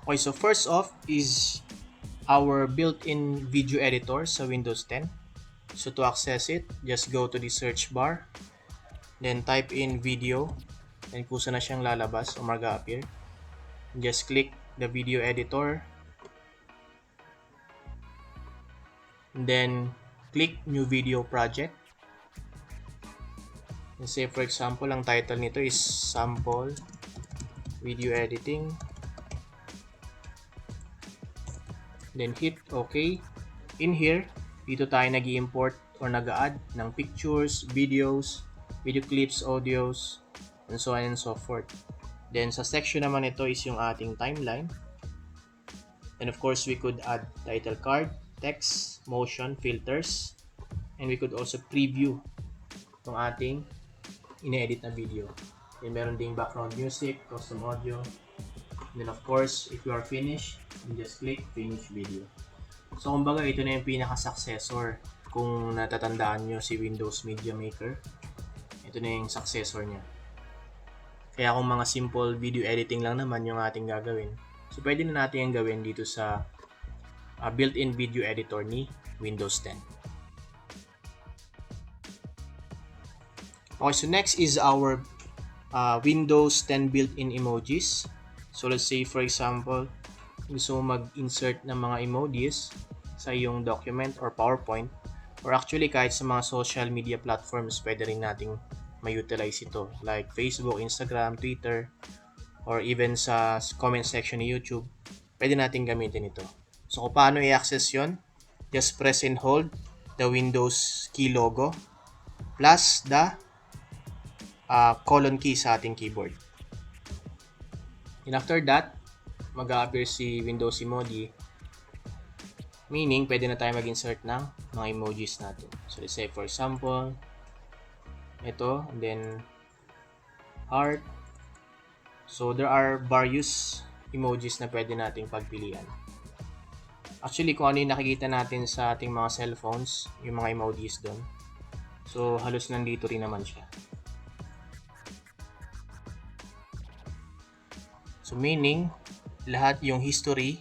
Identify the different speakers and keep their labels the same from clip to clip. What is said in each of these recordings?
Speaker 1: Okay, so first off is our built-in video editor sa Windows 10. So to access it, just go to the search bar, then type in video, then kusa na siyang lalabas o mag-appear. Just click the video editor, then click new video project. Let's say for example, ang title nito is sample video editing. Then hit OK. In here, dito tayo nag-i-import or nag-a-add ng pictures, videos, video clips, audios, and so on and so forth. Then sa section naman ito is yung ating timeline. And of course, we could add title card, text, motion, filters, and we could also preview itong ating ine-edit na video. Then meron ding background music, custom audio. And then of course, if you are finished, you just click finish video. So kumbaga ito na yung pinaka-successor. Kung natatandaan nyo si Windows Media Maker, ito na yung successor niya. Kaya kung mga simple video editing lang naman yung ating gagawin, so pwede na natin yung gawin dito sa built-in video editor ni Windows 10. Okay, so next is our Windows 10 built-in emojis. So let's say for example, gusto mo mag-insert ng mga emojis sa iyong document or PowerPoint, or actually kahit sa mga social media platforms pwede rin nating ma-utilize ito, like Facebook, Instagram, Twitter, or even sa comment section ni YouTube, pwede natin gamitin ito. So kung paano i-access yon, just press and hold the Windows key logo plus the colon key sa ating keyboard. And after that, mag-a-appear si Windows emoji, meaning pwede na tayo mag-insert ng mga emojis natin. So let's say for example, ito, and then heart. So there are various emojis na pwede nating pagpilian. Actually, kung ano yung nakikita natin sa ating mga cellphones, yung mga emojis doon, so halos nandito rin naman siya. So meaning, lahat yung history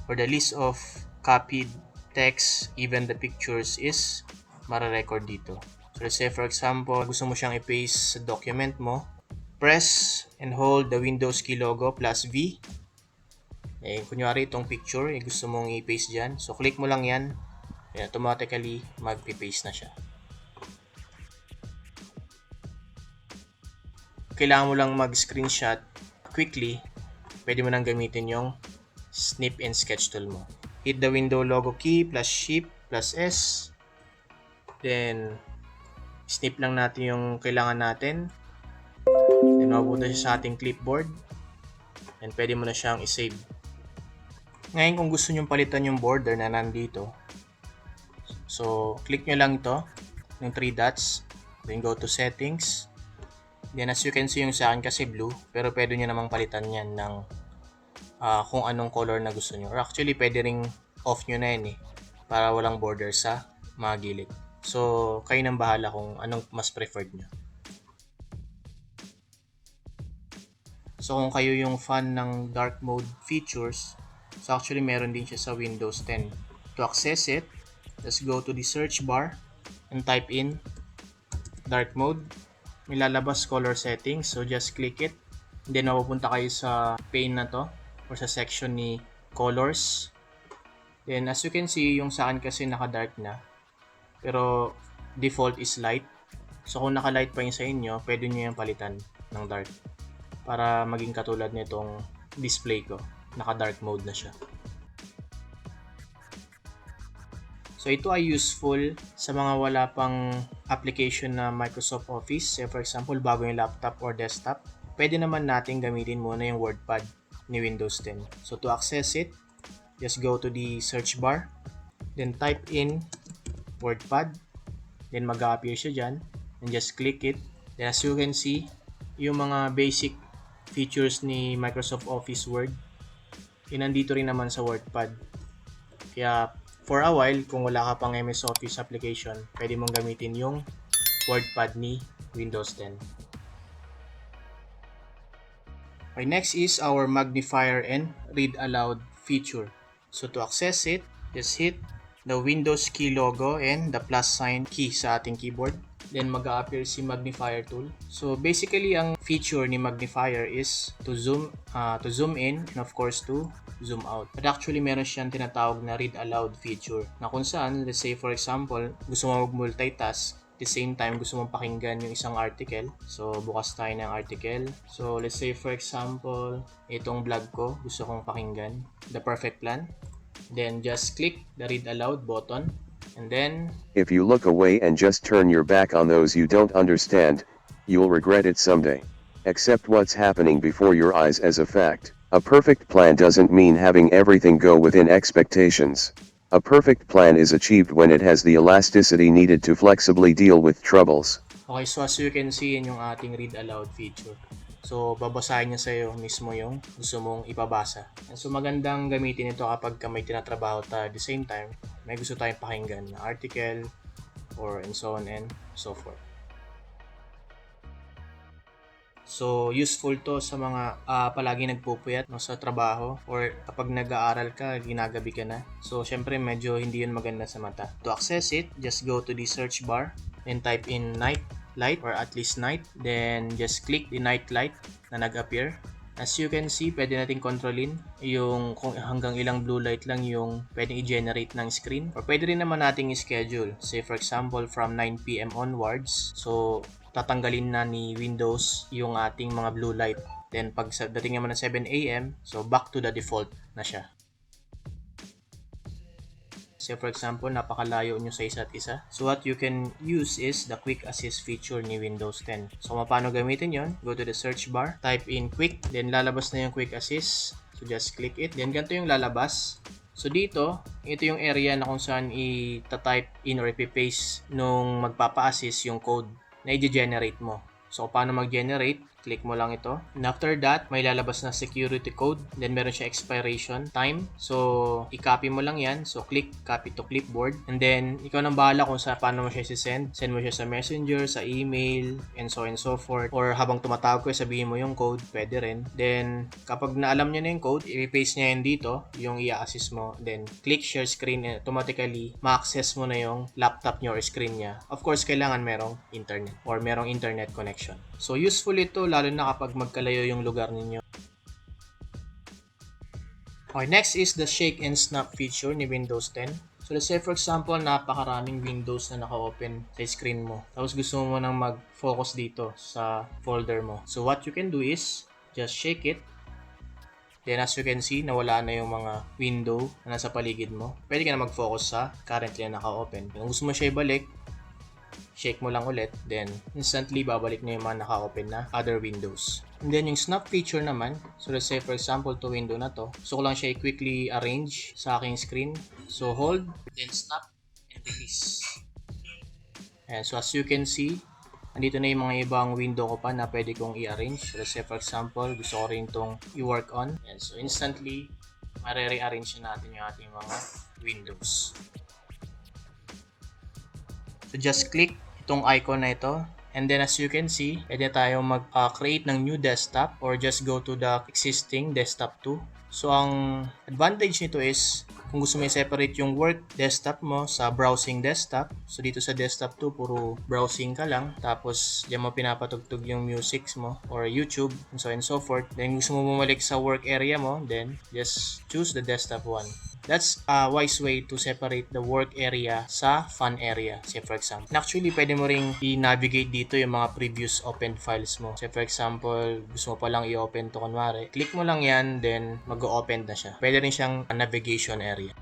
Speaker 1: or the list of copied text, even the pictures is mara-record dito. So let's say for example, gusto mo siyang i-paste sa document mo, press and hold the Windows key logo plus V. Kunyari itong picture, gusto mong i-paste dyan. So click mo lang yan, and automatically mag-paste na siya. Kailangan mo lang mag-screenshot quickly, pwede mo nang gamitin yung snip and sketch tool mo. Hit the window logo key plus shift plus S. Then snip lang natin yung kailangan natin. Then mabuto siya sa ating clipboard. And pwede mo na siyang i-save. Ngayon kung gusto nyo palitan yung border na nandito, so click nyo lang ito, yung 3 dots. Then go to settings. Then as you can see yung sa akin kasi blue, pero pwede nyo namang palitan yan ng kung anong color na gusto nyo. Or actually pwede ring off nyo na yan para walang border sa mga gilid. So kayo nang bahala kung anong mas preferred nyo. So kung kayo yung fan ng dark mode features, so actually meron din siya sa Windows 10. To access it, let's go to the search bar and type in dark mode. May lalabas color settings, so just click it. Then mapupunta kayo sa pane na to or sa section ni colors. Then as you can see, yung sa akin kasi naka-dark na, pero default is light. So kung naka-light pa yun sa inyo, pwede nyo yung palitan ng dark para maging katulad nitong display ko. Naka-dark mode na siya. So ito ay useful sa mga wala pang application na Microsoft Office. Say for example, bago yung laptop or desktop, pwede naman natin gamitin muna yung WordPad ni Windows 10. So to access it, just go to the search bar, then type in WordPad, then mag-a-appear siya dyan, and just click it. Then as you can see, yung mga basic features ni Microsoft Office Word, nandito rin naman sa WordPad. Kaya for a while, kung wala ka pang MS Office application, pwede mong gamitin yung WordPad ni Windows 10. Okay, next is our magnifier and read aloud feature. So to access it, just hit the Windows key logo and the plus sign key sa ating keyboard. Then mag-a-appear si magnifier tool. So basically ang feature ni magnifier is to zoom in and of course to zoom out. But actually meron siyang tinatawag na read aloud feature na kung saan, let's say for example, gusto mo mag-multitask, at the same time gusto mong pakinggan yung isang article. So bukas tayo ng article. So let's say for example, itong blog ko gusto kong pakinggan, The Perfect Plan. Then just click the read aloud button and then
Speaker 2: If you look away and just turn your back on those you don't understand, you'll regret it someday. Accept what's happening before your eyes as a fact. A perfect plan doesn't mean having everything go within expectations. A perfect plan is achieved when it has the elasticity needed to flexibly deal with troubles.
Speaker 1: okay, so as you can see, yun yung ating read aloud feature. So, babasahin niya sa'yo mismo yung gusto mong ipabasa. And so, magandang gamitin ito kapag may tinatrabaho tayo at the same time, may gusto tayong pakinggan na article or and so on and so forth. So, useful to sa mga palagi nagpupuyat sa trabaho or kapag nag-aaral ka, ginagabi ka na. So, syempre medyo hindi yun maganda sa mata. To access it, just go to the search bar and type in night light or at least night. Then, just click the night light na nag-appear. As you can see, pwede natin kontrolin yung kung hanggang ilang blue light lang yung pwedeng i-generate ng screen. Or pwede rin naman nating i-schedule. Say for example, from 9 PM onwards. So, tatanggalin na ni Windows yung ating mga blue light. Then, pag dating naman ng 7 AM, so back to the default na siya. Say for example, napakalayo nyo sa isa't isa. So what you can use is the quick assist feature ni Windows 10. So paano gamitin yon? Go to the search bar, type in quick, then lalabas na yung quick assist. So just click it, then ganito yung lalabas. So dito, ito yung area na kung saan i-type in or i-paste nung magpapa-assist yung code na i-generate mo. So paano mag-generate? Click mo lang ito. And after that, may lalabas na security code. Then meron siya expiration time. So i-copy mo lang yan. So click copy to clipboard. And then ikaw nang bahala kung paano mo siya i-send. Send mo siya sa messenger, sa email, and so forth. Or habang tumatawag ko, sabihin mo yung code, pwede rin. Then kapag naalam niya na yung code, i-paste niya yan dito, yung i-assist mo. Then click share screen and automatically ma-access mo na yung laptop niya or screen niya. Of course, kailangan merong internet or merong internet connection. So useful ito lalo na kapag magkalayo yung lugar ninyo. Okay, next is the shake and snap feature ni Windows 10. So let's say for example, napakaraming windows na naka-open sa screen mo. Tapos gusto mo nang mag-focus dito sa folder mo. So what you can do is just shake it. Then as you can see, nawala na yung mga window na nasa paligid mo. Pwede ka na mag-focus sa currently na naka-open. Kung gusto mo siya ibalik, shake mo lang ulit, then instantly babalik na yung mga naka-open na other windows. And then yung snap feature naman, so let's say for example to window na to, so ko lang siya quickly arrange sa aking screen. So hold, then snap, and release. And so as you can see, andito na yung mga ibang window ko pa na pwede kong i-arrange. So let's say for example, gusto ko rin itong i-work on. And so instantly, mare-rearrange natin yung ating mga windows. So just click itong icon na ito. And then as you can see, pwede tayo mag-create ng new desktop or just go to the existing desktop 2. So ang advantage nito is kung gusto mo i-separate yung work desktop mo sa browsing desktop. So dito sa desktop 2, puro browsing ka lang. Tapos diyan mo pinapatugtog yung music mo or YouTube and so forth. Then gusto mo bumalik sa work area mo, then just choose the desktop 1. That's a wise way to separate the work area sa fun area. Say for example. And actually, pwede mo ring i-navigate dito yung mga previous open files mo. Say for example, gusto mo palang i-open to kunwari. Click mo lang yan, then mag-o-open na siya. Pwede rin siyang navigation area.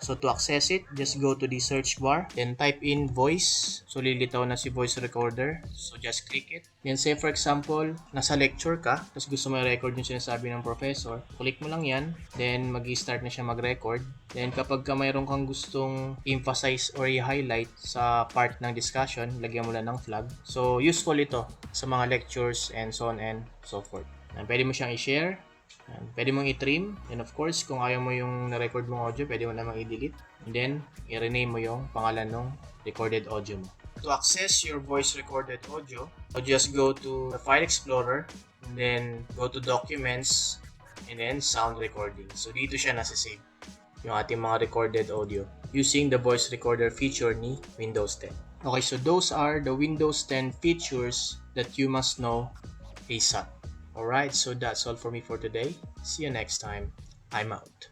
Speaker 1: So to access it, just go to the search bar, then type in voice. So lilitaw na si voice recorder. So just click it. Then say for example, nasa lecture ka, tapos gusto mo i-record yung sinasabi ng professor. Click mo lang yan, then mag-i-start na siya mag-record. Then kapag mayroon kang gustong emphasize or i-highlight sa part ng discussion, lagyan mo lang ng flag. So useful ito sa mga lectures and so on and so forth. And pwede mo siyang i-share. Pwede mong i-trim. And of course, kung ayaw mo yung na-record mong audio, pwede mo namang i-delete. And then, i-rename mo yung pangalan ng recorded audio mo. To access your voice recorded audio, so just go to the File Explorer and then go to Documents and then Sound Recording. So dito siya nasa-save yung ating mga recorded audio using the voice recorder feature ni Windows 10. Okay, so those are the Windows 10 features that you must know ASAP. Alright, so that's all for me for today. See you next time. I'm out.